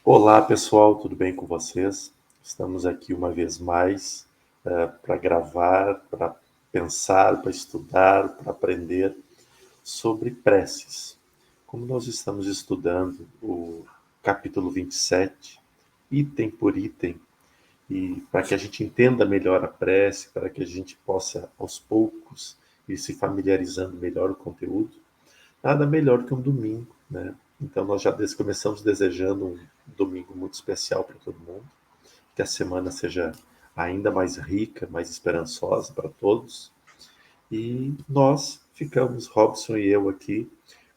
Olá, pessoal, tudo bem com vocês? Estamos aqui uma vez mais para gravar, para pensar, para estudar, para aprender sobre preces. Como nós estamos estudando o capítulo 27, item por item, e para que a gente entenda melhor a prece, para que a gente possa, aos poucos, ir se familiarizando melhor com o conteúdo, nada melhor que um domingo, né? Então nós já começamos desejando um domingo muito especial para todo mundo, que a semana seja ainda mais rica, mais esperançosa para todos. E nós ficamos, Robson e eu aqui,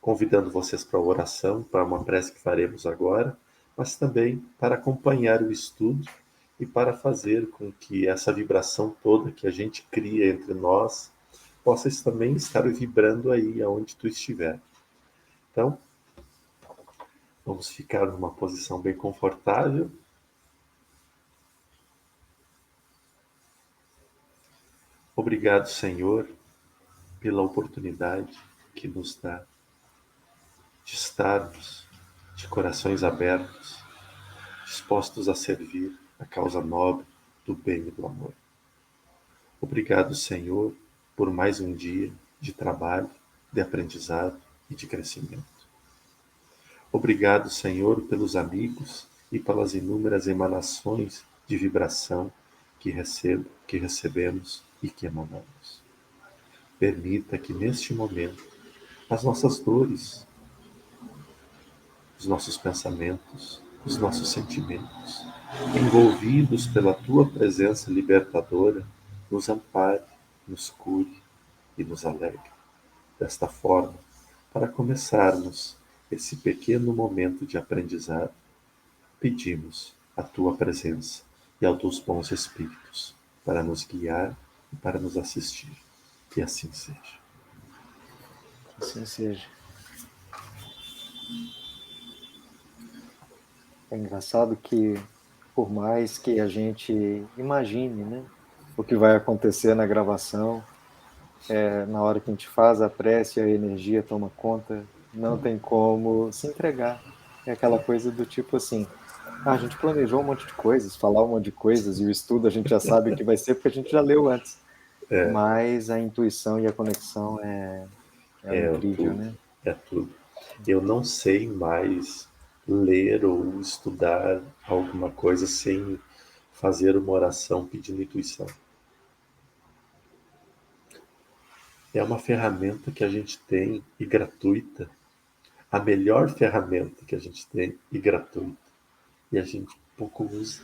convidando vocês para a oração, para uma prece que faremos agora, mas também para acompanhar o estudo e para fazer com que essa vibração toda que a gente cria entre nós possa também estar vibrando aí aonde tu estiver. Então, vamos ficar numa posição bem confortável. Obrigado, Senhor, pela oportunidade que nos dá de estarmos de corações abertos, dispostos a servir a causa nobre do bem e do amor. Obrigado, Senhor, por mais um dia de trabalho, de aprendizado e de crescimento. Obrigado, Senhor, pelos amigos e pelas inúmeras emanações de vibração que recebemos e que emanamos. Permita que neste momento as nossas dores, os nossos pensamentos, os nossos sentimentos, envolvidos pela tua presença libertadora, nos ampare, nos cure e nos alegre. Desta forma, para começarmos esse pequeno momento de aprendizado, pedimos a tua presença e ao dos bons espíritos para nos guiar e para nos assistir. Que assim seja. Assim seja. É engraçado que, por mais que a gente imagine, né, o que vai acontecer na gravação, na hora que a gente faz a prece, a energia toma conta, não tem como se entregar. É aquela coisa do tipo assim, a gente planejou um monte de coisas, falar um monte de coisas, e o estudo a gente já sabe o que vai ser, porque a gente já leu antes. Mas a intuição e a conexão é o É incrível, tudo, né? é tudo. Eu não sei mais ler ou estudar alguma coisa sem fazer uma oração pedindo intuição. É uma ferramenta que a gente tem e gratuita, a melhor ferramenta que a gente tem e gratuita, e a gente pouco usa.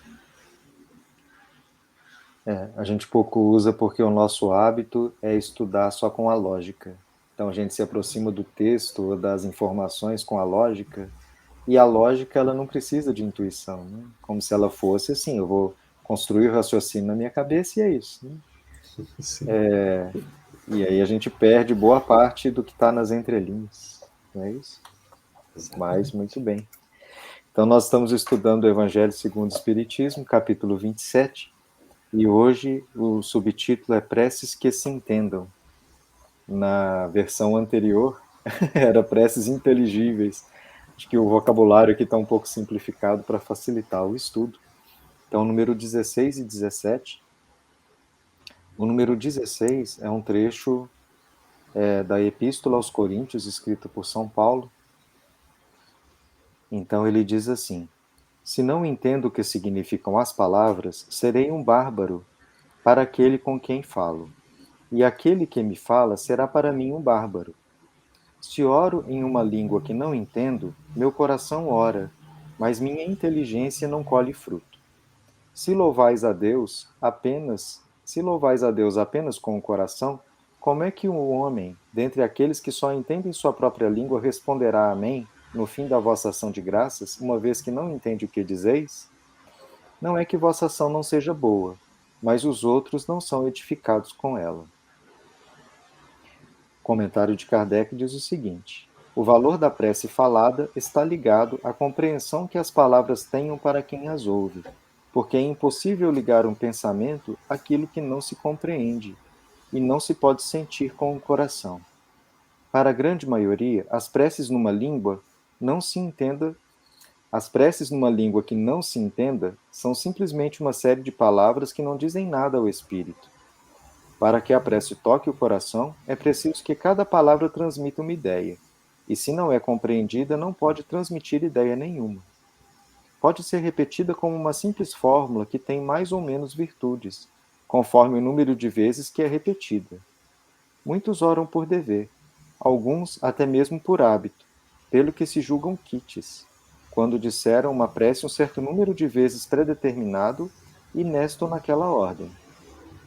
A gente pouco usa porque o nosso hábito é estudar só com a lógica. Então a gente se aproxima do texto ou das informações com a lógica, e a lógica ela não precisa de intuição, né? Como se ela fosse assim, eu vou construir o raciocínio na minha cabeça e é isso, né? Sim, E aí a gente perde boa parte do que está nas entrelinhas, não é isso? Mas muito exatamente. bem. Então nós estamos estudando o Evangelho segundo o Espiritismo, capítulo 27, e hoje o subtítulo é Preces que se entendam. Na versão anterior era preces inteligíveis. Acho que o vocabulário aqui está um pouco simplificado para facilitar o estudo. Então, número 16 e 17. O número 16 é um trecho da Epístola aos Coríntios, escrita por São Paulo. Então, ele diz assim: Se não entendo o que significam as palavras, serei um bárbaro para aquele com quem falo. E aquele que me fala será para mim um bárbaro. Se oro em uma língua que não entendo, meu coração ora, mas minha inteligência não colhe fruto. Se louvais a Deus apenas com o coração, como é que um homem, dentre aqueles que só entendem sua própria língua, responderá amém no fim da vossa ação de graças, uma vez que não entende o que dizeis? Não é que vossa ação não seja boa, mas os outros não são edificados com ela. O comentário de Kardec diz o seguinte: o valor da prece falada está ligado à compreensão que as palavras tenham para quem as ouve, porque é impossível ligar um pensamento àquilo que não se compreende e não se pode sentir com o coração. Para a grande maioria, as preces numa língua não se entenda As preces numa língua que não se entenda são simplesmente uma série de palavras que não dizem nada ao espírito. Para que a prece toque o coração, é preciso que cada palavra transmita uma ideia, e se não é compreendida, não pode transmitir ideia nenhuma. Pode ser repetida como uma simples fórmula que tem mais ou menos virtudes, conforme o número de vezes que é repetida. Muitos oram por dever, alguns até mesmo por hábito, pelo que se julgam quites, quando disseram uma prece um certo número de vezes predeterminado e nesta naquela ordem.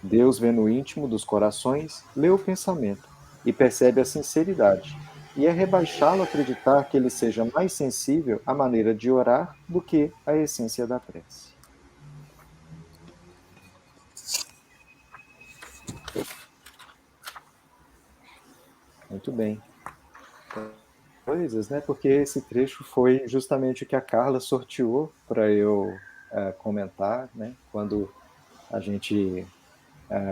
Deus vê no íntimo dos corações, lê o pensamento e percebe a sinceridade, e é rebaixá-lo acreditar que ele seja mais sensível à maneira de orar do que à essência da prece. Muito bem. Coisas, né? Porque esse trecho foi justamente o que a Carla sorteou para eu comentar, né? Quando a gente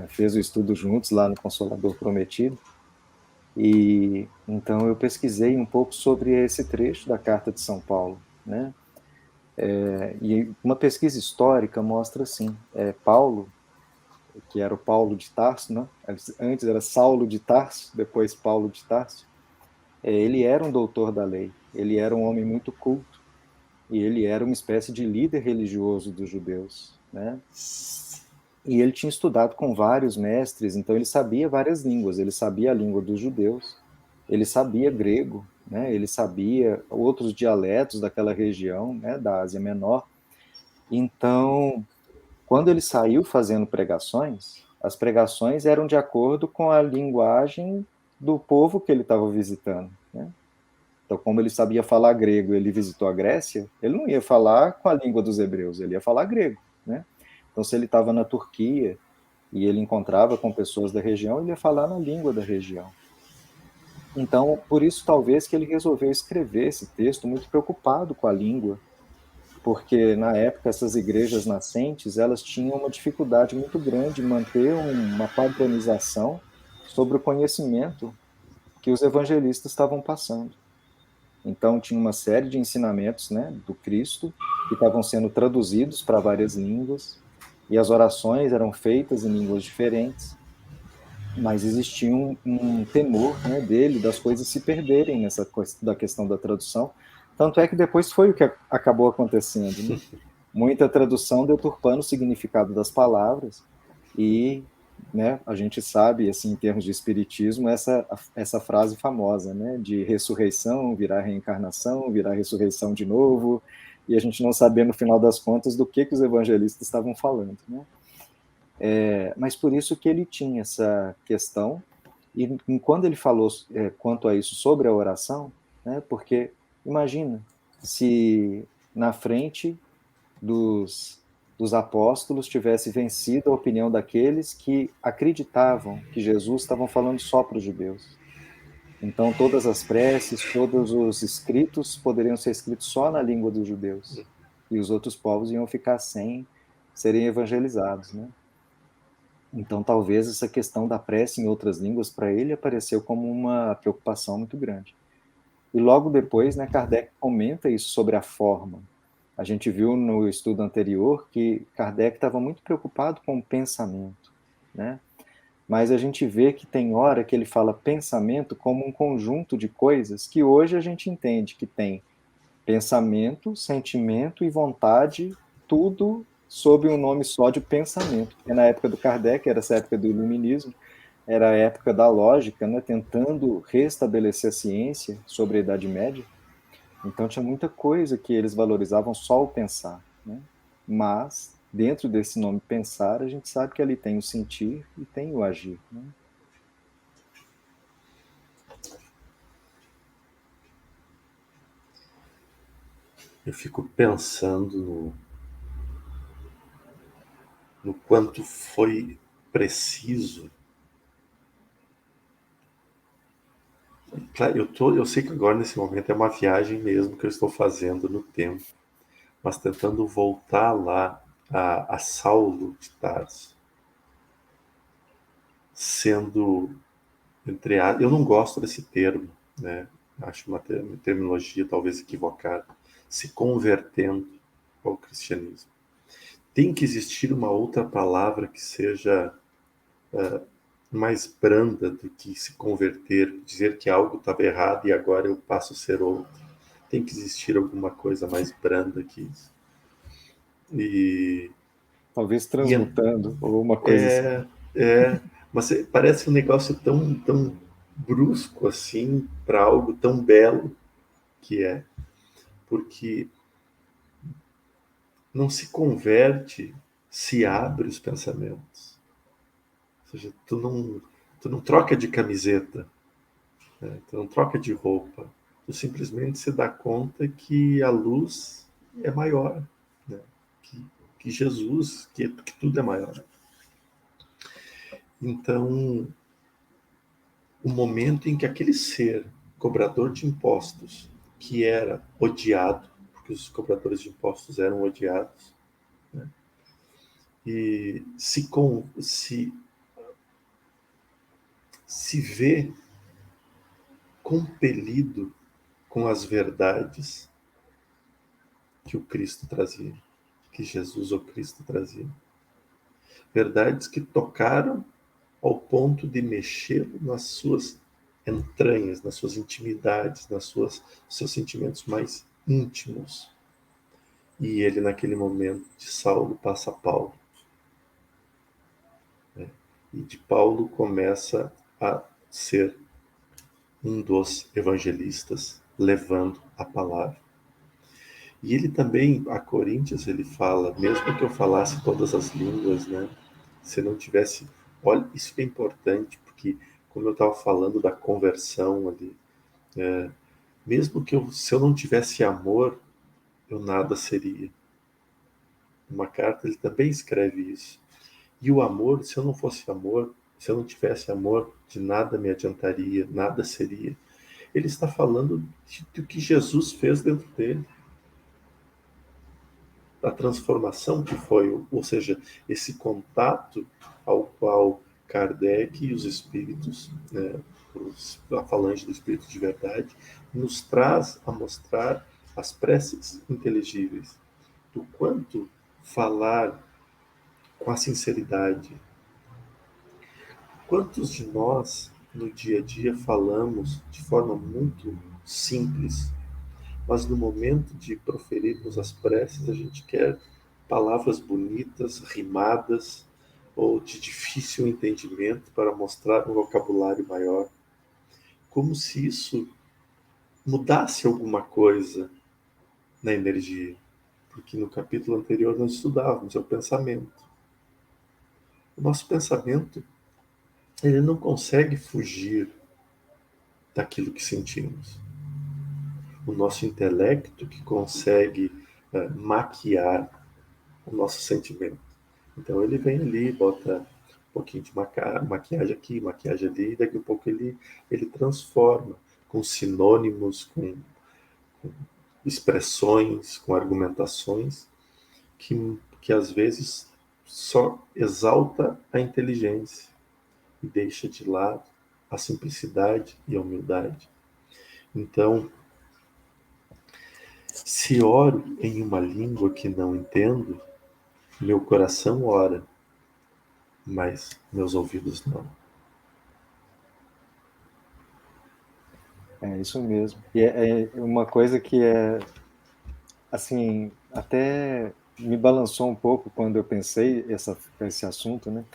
fez o estudo juntos lá no Consolador Prometido. E então eu pesquisei um pouco sobre esse trecho da Carta de São Paulo, né? E uma pesquisa histórica mostra assim, Paulo, que era o Paulo de Tarso, né? Antes era Saulo de Tarso, depois Paulo de Tarso. Ele era um doutor da lei, ele era um homem muito culto e ele era uma espécie de líder religioso dos judeus, né? E ele tinha estudado com vários mestres, então ele sabia várias línguas. Ele sabia a língua dos judeus, ele sabia grego, né? Ele sabia outros dialetos daquela região, né? Da Ásia Menor. Então, quando ele saiu fazendo pregações, as pregações eram de acordo com a linguagem do povo que ele estava visitando, né? Então, como ele sabia falar grego, ele visitou a Grécia, ele não ia falar com a língua dos hebreus, ele ia falar grego, né? Então, se ele estava na Turquia e ele encontrava com pessoas da região, ele ia falar na língua da região. Então, por isso talvez que ele resolveu escrever esse texto muito preocupado com a língua, porque na época essas igrejas nascentes, elas tinham uma dificuldade muito grande em manter uma padronização sobre o conhecimento que os evangelistas estavam passando. Então tinha uma série de ensinamentos, né, do Cristo que estavam sendo traduzidos para várias línguas e as orações eram feitas em línguas diferentes, mas existia um temor, né, dele das coisas se perderem nessa da questão da tradução. Tanto é que depois foi o que acabou acontecendo, né? Muita tradução deturpando o significado das palavras e, né, a gente sabe, assim, em termos de espiritismo, essa frase famosa, né, de ressurreição, virar reencarnação, virar ressurreição de novo, e a gente não saber, no final das contas, do que os evangelistas estavam falando, né? Mas por isso que ele tinha essa questão, e quando ele falou quanto a isso sobre a oração, né, porque imagina se na frente dos apóstolos tivesse vencido a opinião daqueles que acreditavam que Jesus estava falando só para os judeus. Então, todas as preces, todos os escritos poderiam ser escritos só na língua dos judeus. E os outros povos iam ficar sem serem evangelizados, né? Então, talvez essa questão da prece em outras línguas para ele apareceu como uma preocupação muito grande. E logo depois, né, Kardec comenta isso sobre a forma. A gente viu no estudo anterior que Kardec estava muito preocupado com o pensamento, né? Mas a gente vê que tem hora que ele fala pensamento como um conjunto de coisas que hoje a gente entende que tem pensamento, sentimento e vontade, tudo sob um nome só de pensamento. Porque na época do Kardec, era essa época do iluminismo, era a época da lógica, né, tentando restabelecer a ciência sobre a Idade Média. Então tinha muita coisa que eles valorizavam só o pensar, né? Mas dentro desse nome pensar, a gente sabe que ali tem o sentir e tem o agir, né? Eu fico pensando no quanto foi preciso. Claro, eu sei que agora nesse momento é uma viagem mesmo que eu estou fazendo no tempo, mas tentando voltar lá a Saulo de Tarso, sendo eu não gosto desse termo, né? acho uma terminologia talvez equivocada, se convertendo ao cristianismo. Tem que existir uma outra palavra que seja mais branda do que se converter, dizer que algo estava errado e agora eu passo a ser outro. Tem que existir alguma coisa mais branda que isso. E Talvez transmutando, ou uma coisa assim. é, mas parece um negócio tão brusco assim para algo tão belo que é, porque não se converte, se abre os pensamentos. Ou seja, tu não troca de camiseta, né? Tu não troca de roupa. Tu simplesmente se dá conta que a luz é maior, né? que, que Jesus, que tudo é maior. Então, o momento em que aquele ser, cobrador de impostos, que era odiado, porque os cobradores de impostos eram odiados, né? E se vê compelido com as verdades que o Cristo trazia, que Jesus ou Cristo trazia. Verdades que tocaram ao ponto de mexê-lo nas suas entranhas, nas suas intimidades, seus sentimentos mais íntimos. E ele, naquele momento, de Saulo passa a Paulo, né? E de Paulo começa a ser um dos evangelistas, levando a palavra. E ele também, a Coríntios, ele fala, mesmo que eu falasse todas as línguas, né? Se não tivesse... Olha, isso é importante, porque, como eu estava falando da conversão ali, mesmo que se eu não tivesse amor, eu nada seria. Uma carta, ele também escreve isso. E o amor, se eu não fosse amor, se eu não tivesse amor, de nada me adiantaria, nada seria. Ele está falando do que Jesus fez dentro dele, da transformação que foi, ou seja, esse contato ao qual Kardec e os espíritos, né, a falange do espírito de verdade, nos traz a mostrar as preces inteligíveis, do quanto falar com a sinceridade. Quantos de nós, no dia a dia, falamos de forma muito simples, mas no momento de proferirmos as preces, a gente quer palavras bonitas, rimadas, ou de difícil entendimento para mostrar um vocabulário maior, como se isso mudasse alguma coisa na energia. Porque no capítulo anterior nós estudávamos é o pensamento. O nosso pensamento, ele não consegue fugir daquilo que sentimos. O nosso intelecto que consegue maquiar o nosso sentimento. Então ele vem ali, bota um pouquinho de maquiagem aqui, maquiagem ali, e daqui a pouco ele transforma com sinônimos, com expressões, com argumentações que às vezes só exalta a inteligência e deixa de lado a simplicidade e a humildade. Então, se oro em uma língua que não entendo, meu coração ora, mas meus ouvidos não. É isso mesmo. E é uma coisa que é, assim, até me balançou um pouco quando eu pensei esse assunto, né?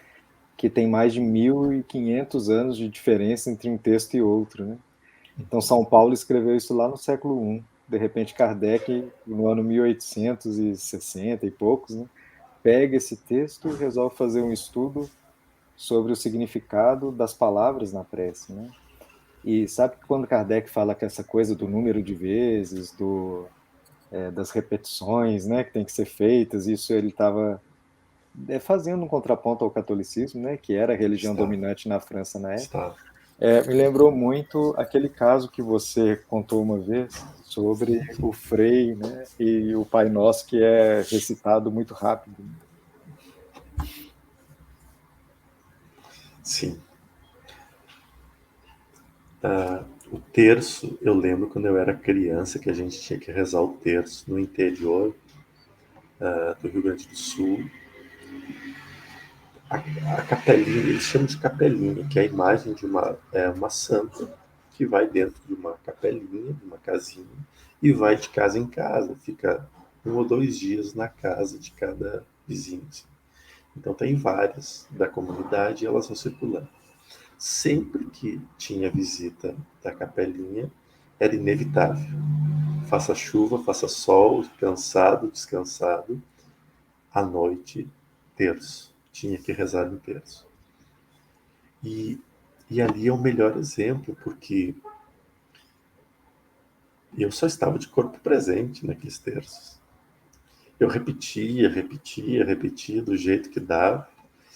Que tem mais de 1.500 anos de diferença entre um texto e outro, né? Então, São Paulo escreveu isso lá no século I. De repente, Kardec, no ano 1860 e poucos, né, pega esse texto e resolve fazer um estudo sobre o significado das palavras na prece, né? E sabe que quando Kardec fala que essa coisa do número de vezes, das repetições, né, que tem que ser feitas, isso ele estava fazendo um contraponto ao catolicismo, né, que era a religião Está, dominante na França na época. está. Me lembrou muito aquele caso que você contou uma vez sobre o Frei, né, e o Pai Nosso que é recitado muito rápido. Sim. O terço, eu lembro quando eu era criança que a gente tinha que rezar o terço no interior do Rio Grande do Sul. A capelinha, eles chamam de capelinha, que é a imagem de uma santa que vai dentro de uma capelinha, de uma casinha, e vai de casa em casa, fica 1 ou 2 dias na casa de cada vizinho. Assim. Então tem várias da comunidade e elas vão circulando. Sempre que tinha visita da capelinha, era inevitável. Faça chuva, faça sol, cansado, descansado, à noite, terço. Tinha que rezar no terço. E, e ali é o melhor exemplo, porque eu só estava de corpo presente naqueles terços. Eu repetia, repetia, repetia do jeito que dava.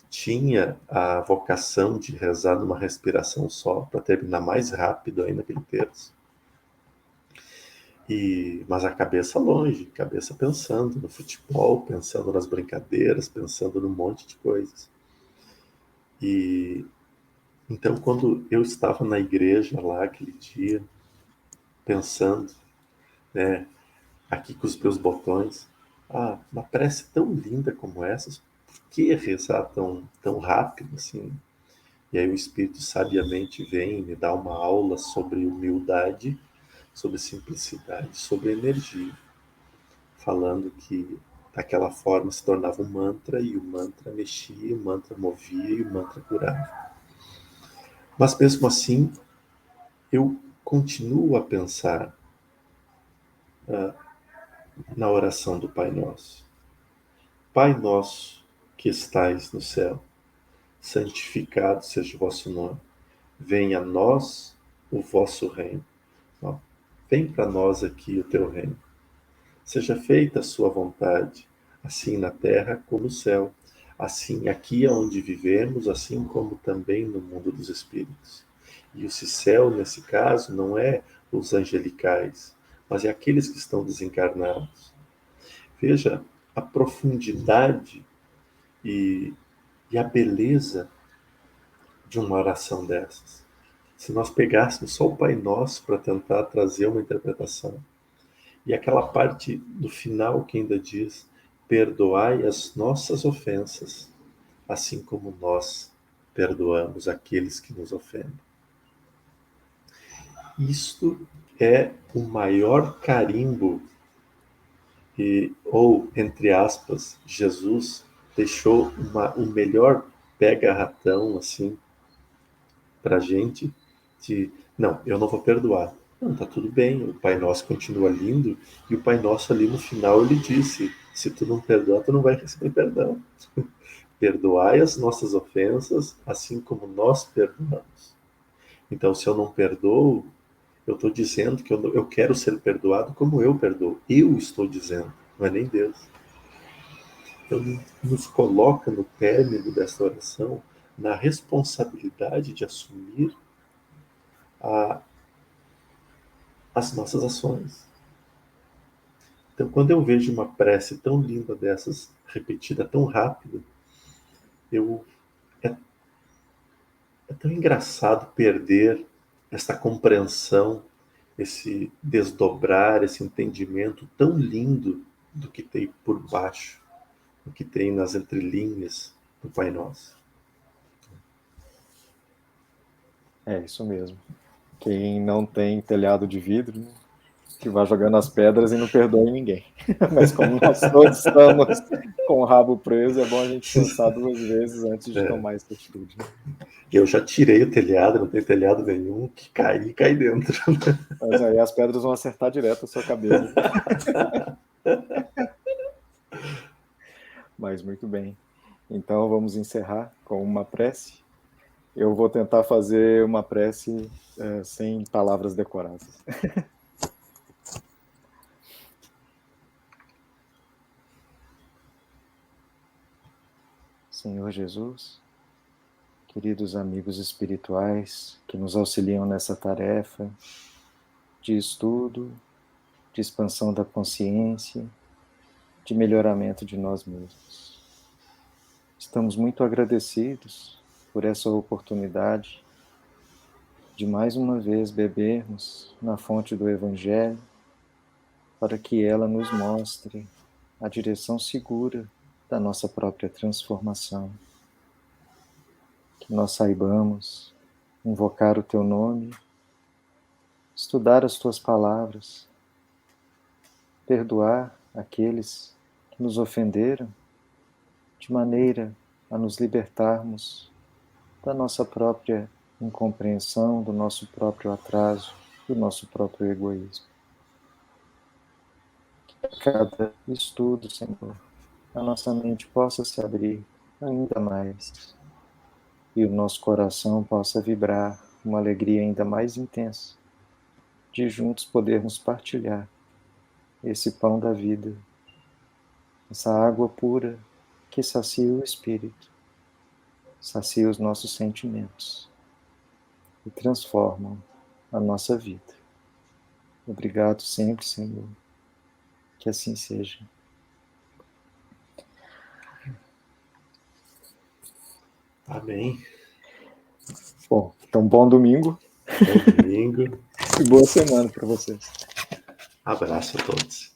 Tinha a vocação de rezar numa respiração só, para terminar mais rápido ainda aquele terço. Mas a cabeça longe, cabeça pensando no futebol, pensando nas brincadeiras, pensando num monte de coisas. E então, quando eu estava na igreja lá aquele dia, pensando, né, aqui com os meus botões, uma prece tão linda como essa, por que rezar tão rápido assim? E aí o Espírito sabiamente vem e me dá uma aula sobre humildade, sobre simplicidade, sobre energia, falando que daquela forma se tornava um mantra e o mantra mexia, o mantra movia e o mantra curava. Mas mesmo assim, eu continuo a pensar na oração do Pai Nosso. Pai nosso que estais no céu, santificado seja o vosso nome. Venha a nós o vosso reino. Ó, vem para nós aqui o teu reino. Seja feita a sua vontade, assim na terra como no céu. Assim aqui onde vivemos, assim como também no mundo dos espíritos. E o céu, nesse caso, não é os angelicais, mas é aqueles que estão desencarnados. Veja a profundidade e, e a beleza de uma oração dessas. Se nós pegássemos só o Pai Nosso para tentar trazer uma interpretação, e aquela parte do final que ainda diz: perdoai as nossas ofensas, assim como nós perdoamos aqueles que nos ofendem. Isto é o maior carimbo, ou, entre aspas, Jesus deixou o melhor pega-ratão, assim, para a gente, de, não, eu não vou perdoar. Não, tá tudo bem, o Pai Nosso continua lindo, e o Pai Nosso ali no final ele disse, se tu não perdoar, tu não vai receber perdão. Perdoai as nossas ofensas, assim como nós perdoamos. Então, se eu não perdoo, eu estou dizendo que eu quero ser perdoado como eu perdoo. Eu estou dizendo, não é nem Deus. Então, nos coloca no término dessa oração na responsabilidade de assumir a, as nossas ações. Então, quando eu vejo uma prece tão linda dessas, repetida tão rápido, eu, é, é tão engraçado perder essa compreensão, esse desdobrar, esse entendimento tão lindo do que tem por baixo, do que tem nas entrelinhas do Pai Nosso. É isso mesmo. Quem não tem telhado de vidro, né, que vá jogando as pedras e não perdoe ninguém. Mas como nós todos estamos com o rabo preso, é bom a gente pensar 2 vezes antes de tomar essa atitude. Né? Eu já tirei o telhado, não tem telhado nenhum, que cai dentro. Mas aí as pedras vão acertar direto a sua cabeça. Mas muito bem. Então vamos encerrar com uma prece. Eu vou tentar fazer uma prece sem palavras decoradas. Senhor Jesus, queridos amigos espirituais que nos auxiliam nessa tarefa de estudo, de expansão da consciência, de melhoramento de nós mesmos. Estamos muito agradecidos por essa oportunidade de mais uma vez bebermos na fonte do Evangelho, para que ela nos mostre a direção segura da nossa própria transformação. Que nós saibamos invocar o Teu nome, estudar as Tuas palavras, perdoar aqueles que nos ofenderam, de maneira a nos libertarmos da nossa própria incompreensão, do nosso próprio atraso, do nosso próprio egoísmo. Que a cada estudo, Senhor, a nossa mente possa se abrir ainda mais e o nosso coração possa vibrar uma alegria ainda mais intensa de juntos podermos partilhar esse pão da vida, essa água pura que sacia o espírito, sacia os nossos sentimentos e transformam a nossa vida. Obrigado sempre, Senhor. Que assim seja. Amém. Bom, então bom domingo. Bom domingo. E boa semana para vocês. Abraço a todos.